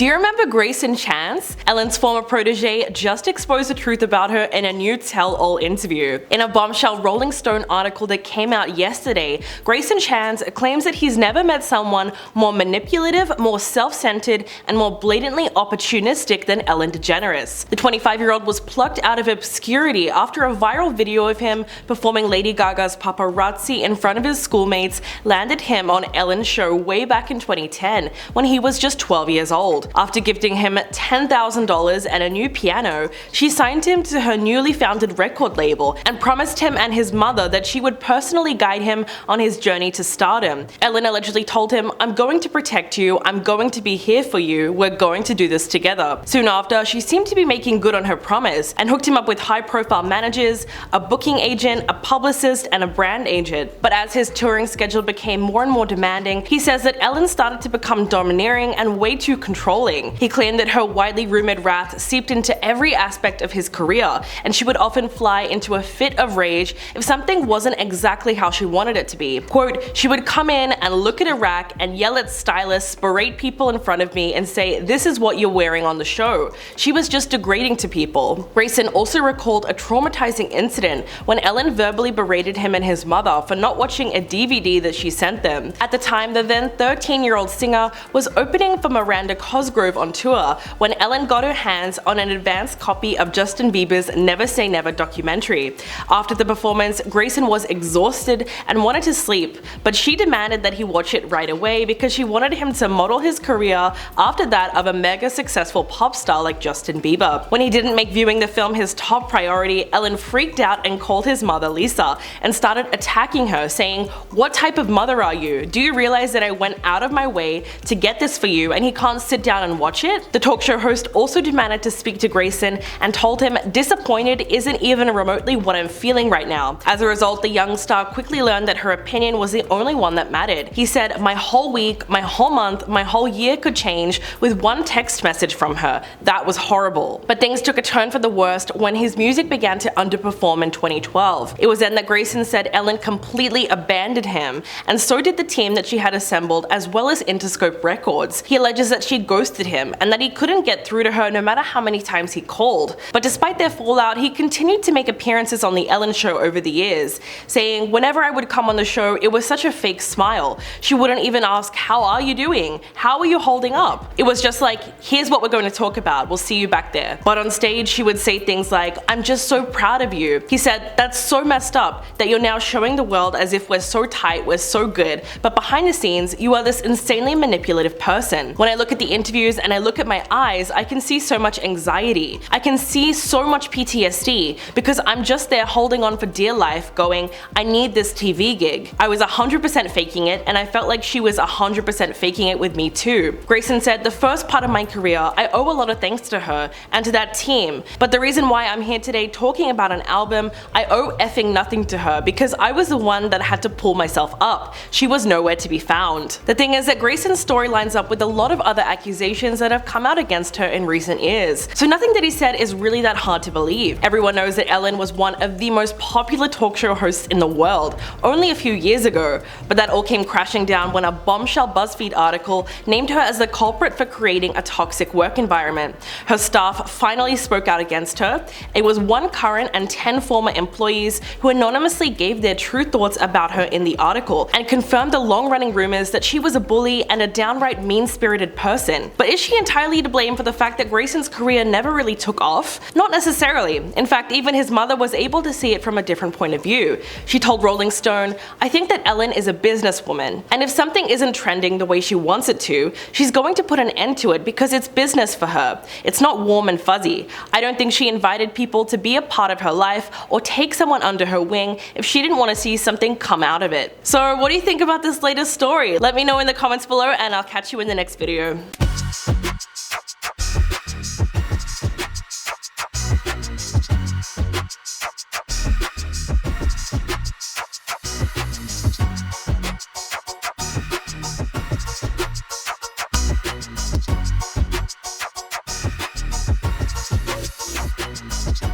Do you remember Greyson Chance? Ellen's former protege just exposed the truth about her in a new tell-all interview. In a bombshell Rolling Stone article that came out yesterday, Greyson Chance claims that he's never met someone more manipulative, more self-centered, and more blatantly opportunistic than Ellen DeGeneres. The 25-year-old was plucked out of obscurity after a viral video of him performing Lady Gaga's Paparazzi in front of his schoolmates landed him on Ellen's show way back in 2010 when he was just 12 years old. After gifting him $10,000 and a new piano, she signed him to her newly founded record label and promised him and his mother that she would personally guide him on his journey to stardom. Ellen allegedly told him, "I'm going to protect you, I'm going to be here for you, we're going to do this together." Soon after, she seemed to be making good on her promise and hooked him up with high-profile managers, a booking agent, a publicist, and a brand agent. But as his touring schedule became more and more demanding, he says that Ellen started to become domineering and way too controlling. He claimed that her widely rumored wrath seeped into every aspect of his career, and she would often fly into a fit of rage if something wasn't exactly how she wanted it to be. Quote, "She would come in and look at a rack and yell at stylists, berate people in front of me and say, 'This is what you're wearing on the show.' She was just degrading to people." Greyson also recalled a traumatizing incident when Ellen verbally berated him and his mother for not watching a DVD that she sent them. At the time, the then 13-year-old singer was opening for Miranda Cosgrove on tour when Ellen got her hands on an advanced copy of Justin Bieber's Never Say Never documentary. After the performance, Greyson was exhausted and wanted to sleep, but she demanded that he watch it right away because she wanted him to model his career after that of a mega successful pop star like Justin Bieber. When he didn't make viewing the film his top priority, Ellen freaked out and called his mother Lisa and started attacking her, saying, "What type of mother are you? Do you realize that I went out of my way to get this for you and he can't sit down and watch it?" The talk show host also demanded to speak to Greyson and told him, "Disappointed isn't even remotely what I'm feeling right now." As a result, the young star quickly learned that her opinion was the only one that mattered. He said, "My whole week, my whole month, my whole year could change with one text message from her. That was horrible." But things took a turn for the worst when his music began to underperform in 2012. It was then that Greyson said Ellen completely abandoned him, and so did the team that she had assembled as well as Interscope Records. He alleges that she ghosted him and that he couldn't get through to her no matter how many times he called. But despite their fallout, he continued to make appearances on The Ellen Show over the years, saying, "Whenever I would come on the show, it was such a fake smile. She wouldn't even ask, 'How are you doing? How are you holding up?' It was just like, 'Here's what we're going to talk about, we'll see you back there.' But on stage, she would say things like, 'I'm just so proud of you.' He said, 'That's so messed up that you're now showing the world as if we're so tight, we're so good, but behind the scenes, you are this insanely manipulative person. When I look at the interviews and I look at my eyes, I can see so much anxiety. I can see so much PTSD because I'm just there holding on for dear life going, I need this TV gig. I was 100% faking it and I felt like she was 100% faking it with me too.' Greyson said, 'The first part of my career, I owe a lot of thanks to her and to that team, but the reason why I'm here today talking about an album, I owe effing nothing to her because I was the one that had to pull myself up. She was nowhere to be found.' The thing is that Greyson's story lines up with a lot of other accusations that have come out against her in recent years, so nothing that he said is really that hard to believe. Everyone knows that Ellen was one of the most popular talk show hosts in the world only a few years ago, but that all came crashing down when a bombshell BuzzFeed article named her as the culprit for creating a toxic work environment. Her staff finally spoke out against her. It was one current and 10 former employees who anonymously gave their true thoughts about her in the article and confirmed the long-running rumors that she was a bully and a downright mean-spirited person. But is she entirely to blame for the fact that Greyson's career never really took off? Not necessarily. In fact, even his mother was able to see it from a different point of view. She told Rolling Stone, "I think that Ellen is a businesswoman, and if something isn't trending the way she wants it to, she's going to put an end to it because it's business for her. It's not warm and fuzzy. I don't think she invited people to be a part of her life or take someone under her wing if she didn't want to see something come out of it." So what do you think about this latest story? Let me know in the comments below and I'll catch you in the next video.